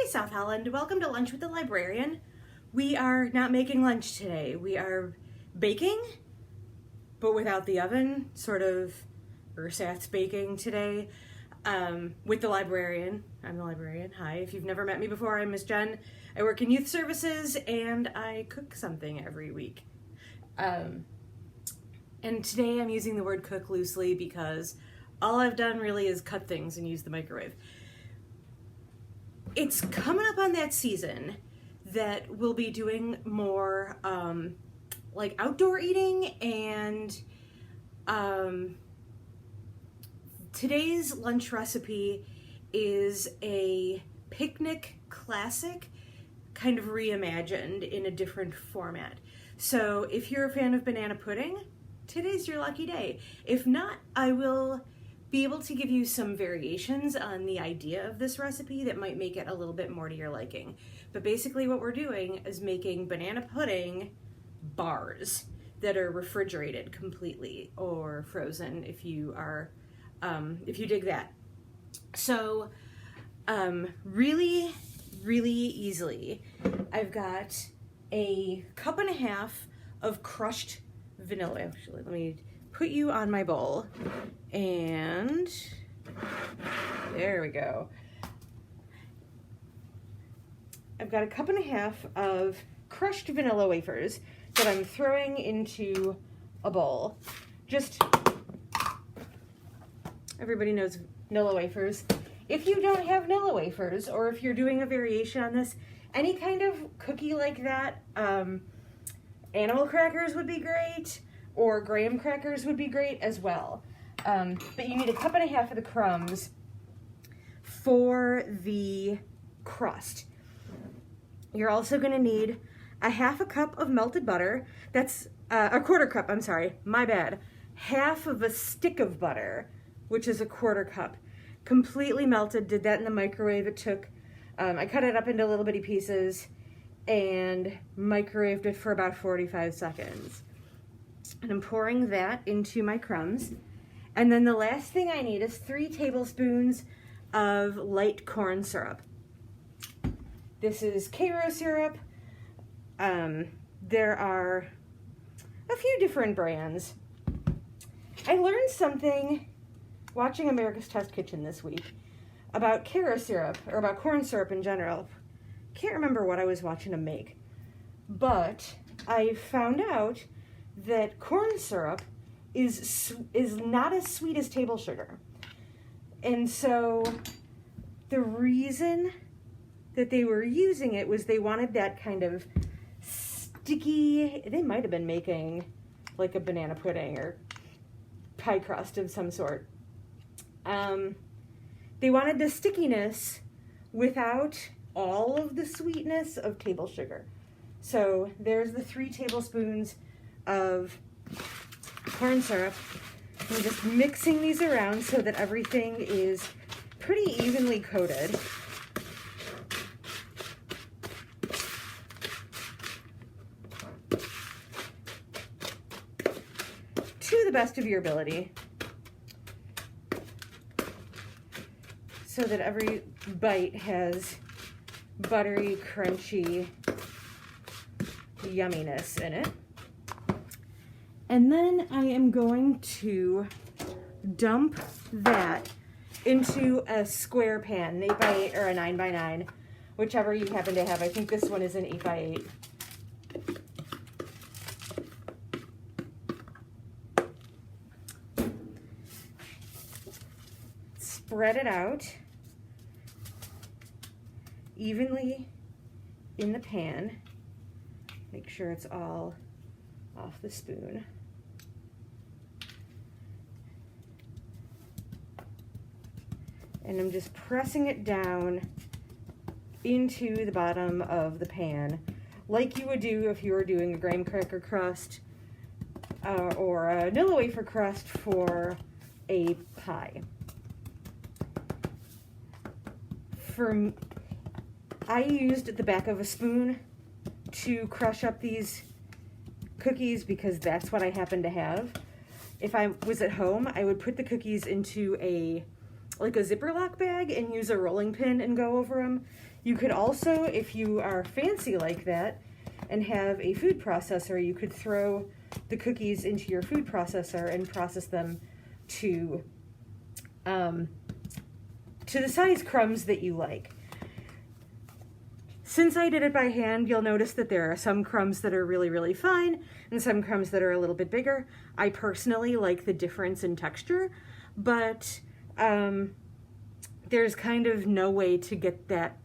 South Holland. Welcome to Lunch with the Librarian. We are not making lunch today. We are baking, but without the oven, sort of ersatz baking today with the Librarian. I'm the Librarian. Hi, if you've never met me before, I'm Miss Jen. I work in youth services and I cook something every week. And today I'm using the word cook loosely because all I've done really is cut things and use the microwave. It's coming up on that season that we'll be doing more like outdoor eating, and today's lunch recipe is a picnic classic kind of reimagined in a different format. So if you're a fan of banana pudding, today's your lucky day. If not, I will be able to give you some variations on the idea of this recipe that might make it a little bit more to your liking. But basically what we're doing is making banana pudding bars that are refrigerated completely or frozen if you are, if you dig that. So really easily, I've got a cup and a half of crushed vanilla. Actually, let me put you on my bowl, and there we go. I've got a cup and a half of crushed vanilla wafers that I'm throwing into a bowl. Just, everybody knows vanilla wafers. If you don't have vanilla wafers, or if you're doing a variation on this, any kind of cookie like that, animal crackers would be great, or graham crackers would be great as well. But you need a cup and a half of the crumbs for the crust. You're also going to need a half a cup of melted butter. That's a quarter cup, I'm sorry, my bad. Half of a stick of butter, which is a quarter cup. Completely melted, did that in the microwave. It took, I cut it up into little bitty pieces and microwaved it for about 45 seconds. And I'm pouring that into my crumbs. And then the last thing I need is 3 tablespoons of light corn syrup. This is Karo syrup. There are a few different brands. I learned something watching America's Test Kitchen this week about Karo syrup, or about corn syrup in general. Can't remember what I was watching them make, but I found out that corn syrup is not as sweet as table sugar. And so the reason that they were using it was they wanted that kind of sticky, they might have been making like a banana pudding or pie crust of some sort. They wanted the stickiness without all of the sweetness of table sugar. So there's the 3 tablespoons of corn syrup. I'm just mixing these around so that everything is pretty evenly coated. To the best of your ability, so that every bite has buttery, crunchy yumminess in it. And then I am going to dump that into a square pan, an 8x8 or a 9x9, whichever you happen to have. I think this one is an 8x8. Spread it out evenly in the pan. Make sure it's all off the spoon. And I'm just pressing it down into the bottom of the pan, like you would do if you were doing a graham cracker crust or a vanilla wafer crust for a pie. I used the back of a spoon to crush up these cookies because that's what I happen to have. If I was at home, I would put the cookies into like a zipper lock bag and use a rolling pin and go over them. You could also, if you are fancy like that and have a food processor, you could throw the cookies into your food processor and process them to the size crumbs that you like. Since I did it by hand, you'll notice that there are some crumbs that are really, really fine and some crumbs that are a little bit bigger. I personally like the difference in texture, but there's kind of no way to get that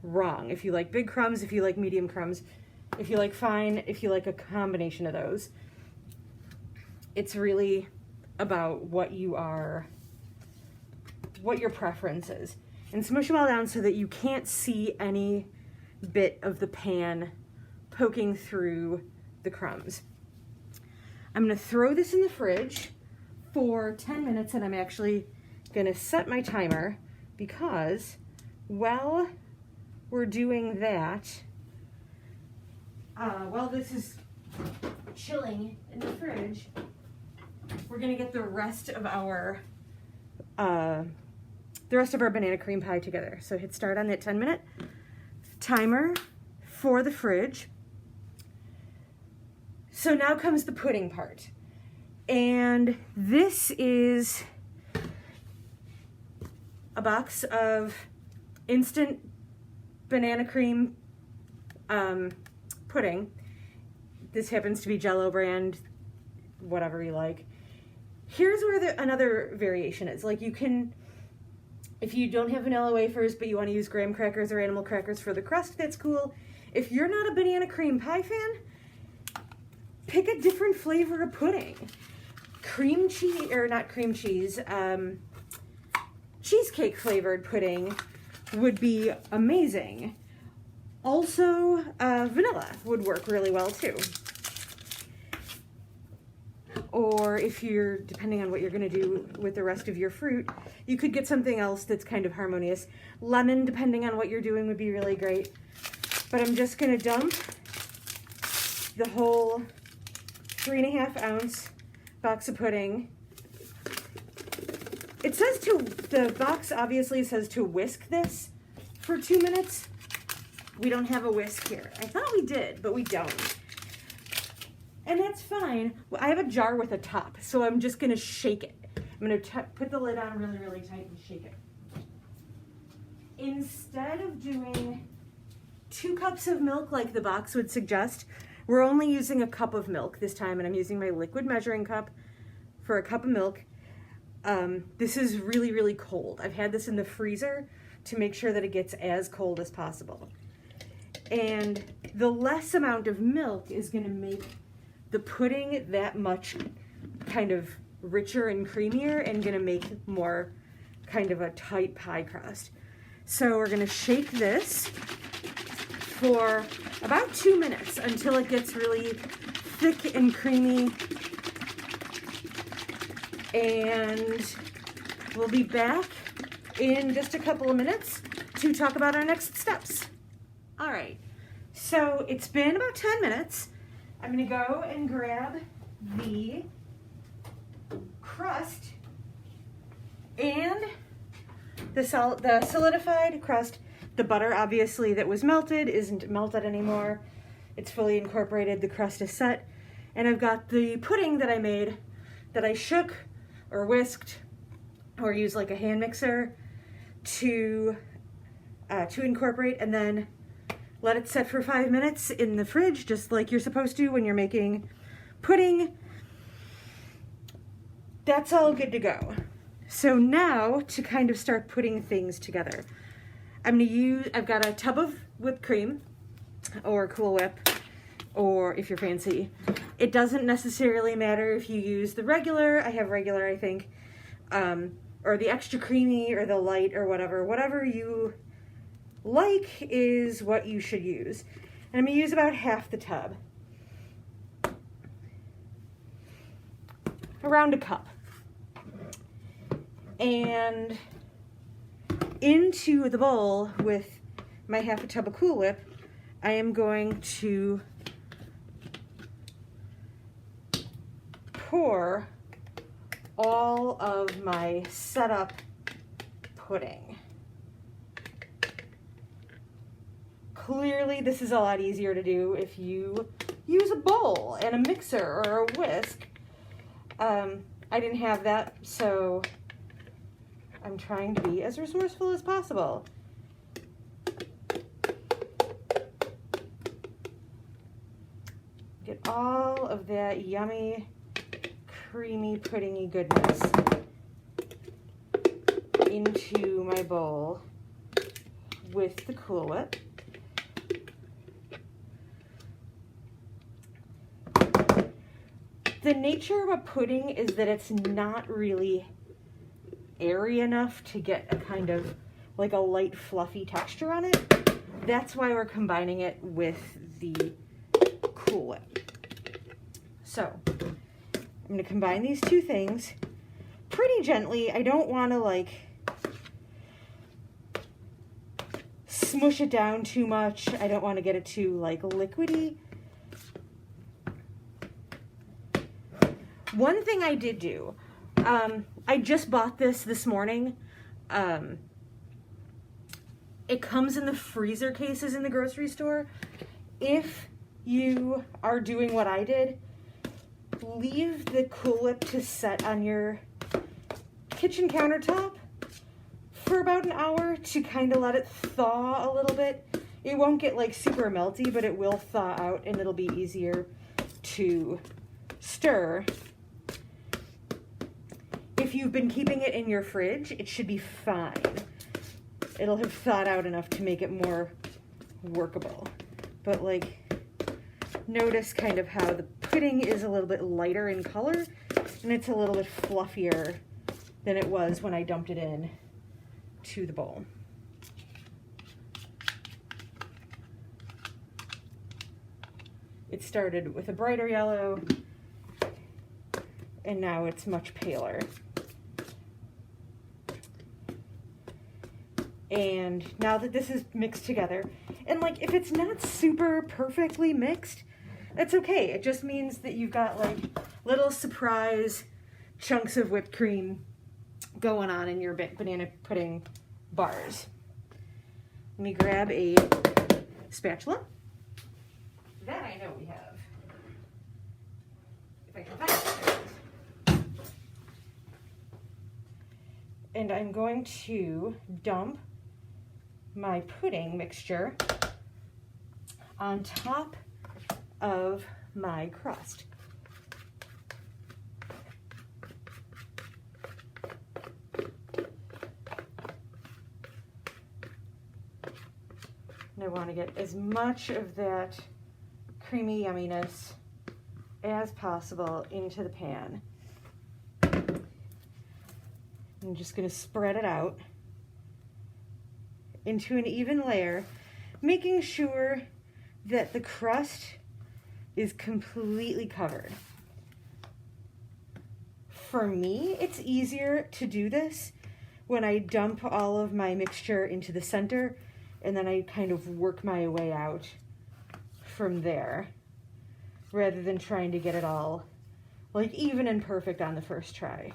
wrong. If you like big crumbs, if you like medium crumbs, if you like fine, if you like a combination of those, it's really about what your preference is. And smush them all down so that you can't see any bit of the pan poking through the crumbs. I'm going to throw this in the fridge for 10 minutes, and I'm actually going to set my timer because while we're doing that, while this is chilling in the fridge, we're going to get the rest of our banana cream pie together. So hit start on that 10-minute timer for the fridge. So now comes the pudding part. And this is a box of instant banana cream pudding. This happens to be Jell-O brand, whatever you like. Here's where another variation is. Like, you can, if you don't have vanilla wafers but you want to use graham crackers or animal crackers for the crust, that's cool. If you're not a banana cream pie fan, pick a different flavor of pudding. Cream cheese, or not cream cheese, cheesecake flavored pudding would be amazing. Also, vanilla would work really well too. Or if you're, depending on what you're going to do with the rest of your fruit, you could get something else that's kind of harmonious. Lemon, depending on what you're doing, would be really great. But I'm just going to dump the whole 3.5 ounce box of pudding. It says the box obviously says to whisk this for 2 minutes. We don't have a whisk here. I thought we did, but we don't. And that's fine. Well, I have a jar with a top, so I'm just going to shake it. I'm going to put the lid on really, really tight and shake it. Instead of doing 2 cups of milk like the box would suggest, we're only using a cup of milk this time, and I'm using my liquid measuring cup for a cup of milk. This is really, really cold. I've had this in the freezer to make sure that it gets as cold as possible. And the less amount of milk is going to make the pudding that much kind of richer and creamier and going to make more kind of a tight pie crust. So we're going to shake this for about 2 minutes until it gets really thick and creamy. And we'll be back in just a couple of minutes to talk about our next steps. All right, so it's been about 10 minutes. I'm going to go and grab the crust and the solidified crust. The butter, obviously, that was melted isn't melted anymore. It's fully incorporated. The crust is set. And I've got the pudding that I made that I shook or whisked or used like a hand mixer to incorporate, and then let it set for 5 minutes in the fridge, just like you're supposed to when you're making pudding. That's all good to go. So now to kind of start putting things together. I've got a tub of whipped cream or Cool Whip, or if you're fancy. It doesn't necessarily matter if you use the regular, I have regular I think, or the extra creamy or the light or whatever you like is what you should use. And I'm going to use about half the tub. Around a cup. And into the bowl with my half a tub of Cool Whip, I am going to pour all of my setup pudding. Clearly, this is a lot easier to do if you use a bowl and a mixer or a whisk. I didn't have that, so I'm trying to be as resourceful as possible. Get all of that yummy, creamy, puddingy goodness into my bowl with the Cool Whip. The nature of a pudding is that it's not really airy enough to get a kind of like a light fluffy texture on it. That's why we're combining it with the Cool Whip. So I'm going to combine these two things pretty gently. I don't want to like smush it down too much. I don't want to get it too like liquidy. One thing I did do, I just bought this morning. It comes in the freezer cases in the grocery store. If you are doing what I did, leave the Cool Whip to set on your kitchen countertop for about an hour to kind of let it thaw a little bit. It won't get like super melty, but it will thaw out and it'll be easier to stir. If you've been keeping it in your fridge, it should be fine. It'll have thawed out enough to make it more workable. But like, notice kind of how the pudding is a little bit lighter in color and it's a little bit fluffier than it was when I dumped it in to the bowl. It started with a brighter yellow and now it's much paler. And now that this is mixed together, and like if it's not super perfectly mixed, that's okay. It just means that you've got like little surprise chunks of whipped cream going on in your banana pudding bars. Let me grab a spatula. That I know we have. If I can find it. And I'm going to dump my pudding mixture on top of my crust. And I want to get as much of that creamy yumminess as possible into the pan. I'm just going to spread it out into an even layer, making sure that the crust is completely covered. For me, it's easier to do this when I dump all of my mixture into the center and then I kind of work my way out from there, rather than trying to get it all like even and perfect on the first try.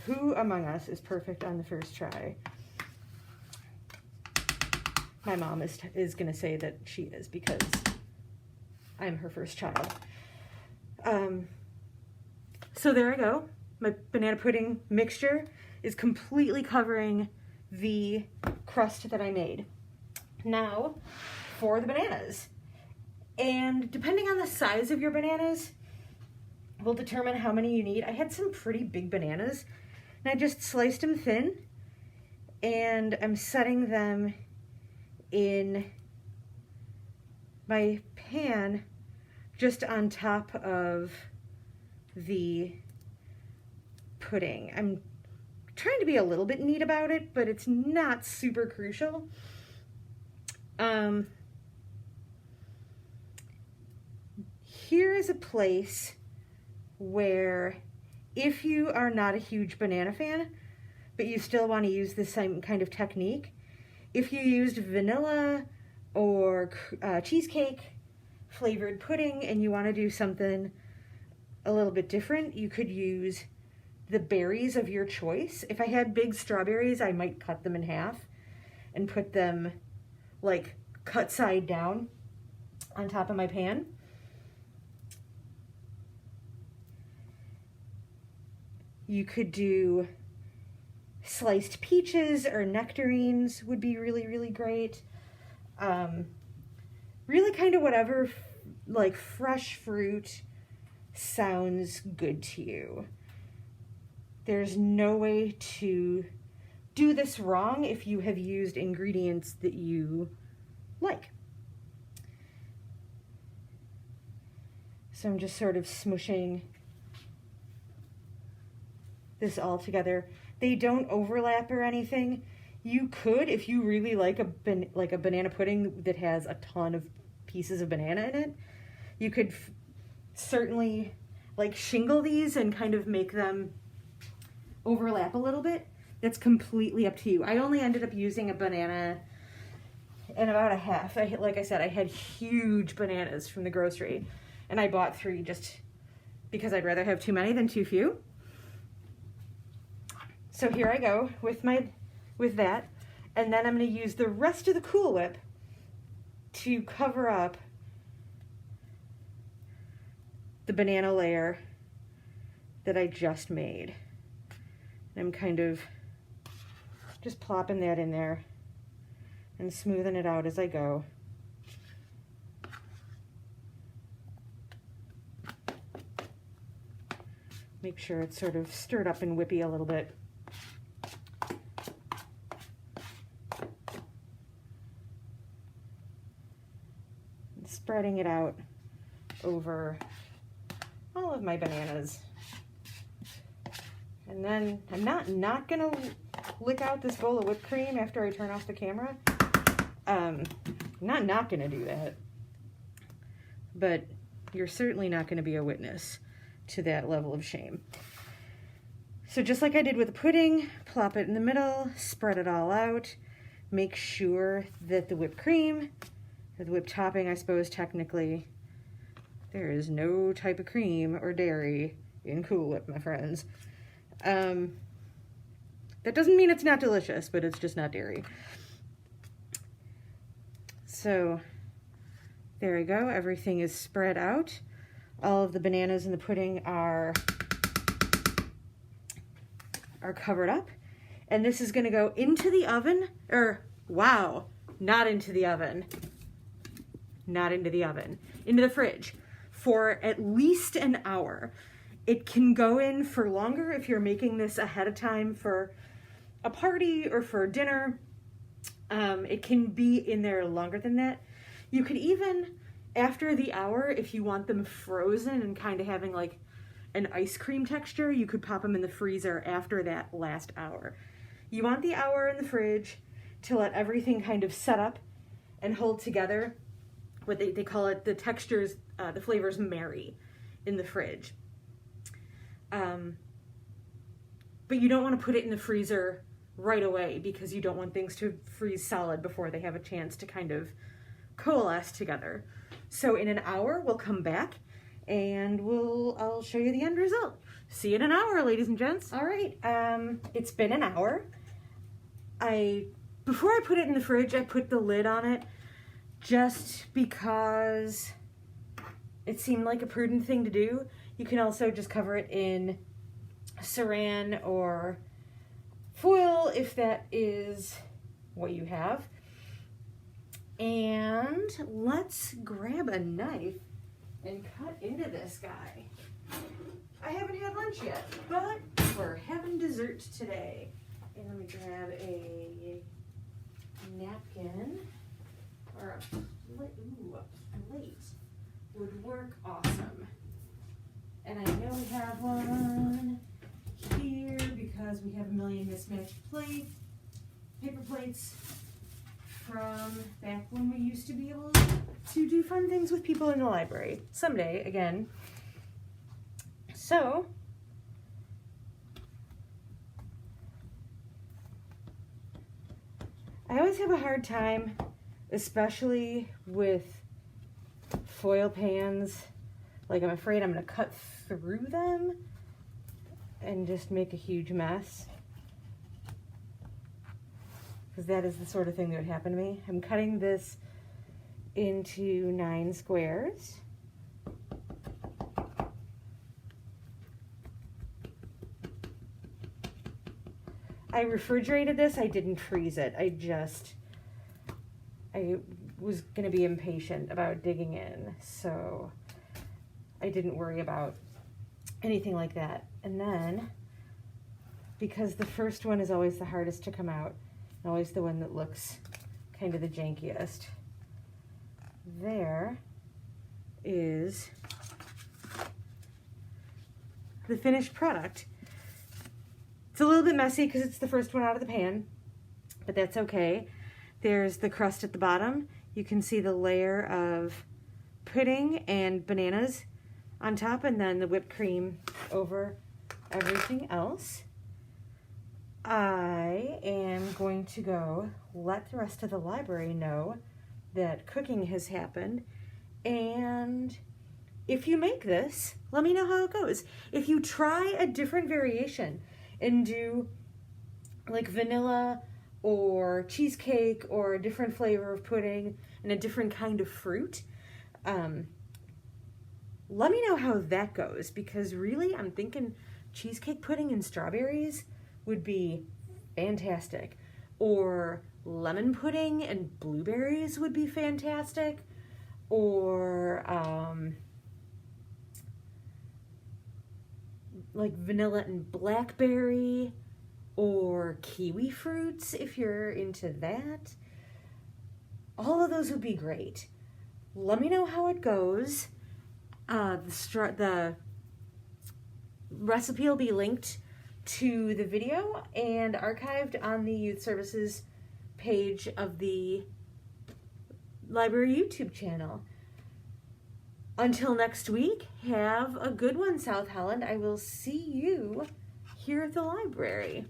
Who among us is perfect on the first try? My mom is going to say that she is because I'm her first child. So there I go. My banana pudding mixture is completely covering the crust that I made. Now for the bananas. And depending on the size of your bananas will determine how many you need. I had some pretty big bananas and I just sliced them thin and I'm setting them in my pan just on top of the pudding. I'm trying to be a little bit neat about it, but it's not super crucial. Here is a place where if you are not a huge banana fan, but you still want to use the same kind of technique, if you used vanilla or cheesecake flavored pudding and you want to do something a little bit different, you could use the berries of your choice. If I had big strawberries, I might cut them in half and put them like cut side down on top of my pan. You could do sliced peaches or nectarines would be really, really great. Really kind of whatever like fresh fruit sounds good to you. There's no way to do this wrong if you have used ingredients that you like. So I'm just sort of smushing this all together. They don't overlap or anything. You could, if you really like a banana pudding that has a ton of pieces of banana in it, you could certainly like shingle these and kind of make them overlap a little bit. That's completely up to you. I only ended up using a banana and about a half. Like I said, I had huge bananas from the grocery, and I bought 3 just because I'd rather have too many than too few. So here I go with that, and then I'm going to use the rest of the Cool Whip to cover up the banana layer that I just made. And I'm kind of just plopping that in there and smoothing it out as I go. Make sure it's sort of stirred up and whippy a little bit. And spreading it out over all of my bananas. And then I'm not gonna lick out this bowl of whipped cream after I turn off the camera. I'm not gonna do that. But you're certainly not gonna be a witness to that level of shame. So just like I did with the pudding, plop it in the middle, spread it all out, make sure that the whipped cream, or the whipped topping, I suppose technically, there is no type of cream or dairy in Cool Whip, my friends. That doesn't mean it's not delicious, but it's just not dairy. So there we go. Everything is spread out. All of the bananas in the pudding are covered up. And this is going to go into the oven, not into the oven. Not into the oven. Into the fridge for at least an hour. It can go in for longer if you're making this ahead of time for a party or for dinner. It can be in there longer than that. You could even, after the hour, if you want them frozen and kind of having like an ice cream texture, you could pop them in the freezer after that last hour. You want the hour in the fridge to let everything kind of set up and hold together. What they call it, the textures, the flavors marry in the fridge. But you don't want to put it in the freezer right away because you don't want things to freeze solid before they have a chance to kind of coalesce together. So in an hour, we'll come back and I'll show you the end result. See you in an hour, ladies and gents. All right, it's been an hour. Before I put it in the fridge, I put the lid on it just because it seemed like a prudent thing to do. You can also just cover it in saran or foil if that is what you have. And let's grab a knife and cut into this guy. I haven't had lunch yet, but we're having dessert today. And let me grab a napkin or a plate would work awesome. And I know we have one here because we have a million mismatched paper plates from back when we used to be able to do fun things with people in the library. Someday, again. So, I always have a hard time, especially with foil pans. Like, I'm afraid I'm going to cut through them and just make a huge mess. because that is the sort of thing that would happen to me. I'm cutting this into 9 squares. I refrigerated this. I didn't freeze it. I was going to be impatient about digging in, so I didn't worry about anything like that. And then, because the first one is always the hardest to come out, always the one that looks kind of the jankiest, there is the finished product. It's a little bit messy because it's the first one out of the pan, but that's okay. There's the crust at the bottom. You can see the layer of pudding and bananas on top, and then the whipped cream over everything else. I am going to go let the rest of the library know that cooking has happened, and if you make this, let me know how it goes. If you try a different variation and do like vanilla or cheesecake or a different flavor of pudding and a different kind of fruit, let me know how that goes, because really I'm thinking cheesecake pudding and strawberries would be fantastic, or lemon pudding and blueberries would be fantastic, or like vanilla and blackberry, or kiwi fruits if you're into that. All of those would be great. Let me know how it goes. The recipe will be linked to the video and archived on the Youth Services page of the library YouTube channel. Until next week, have a good one, South Holland. I will see you here at the library.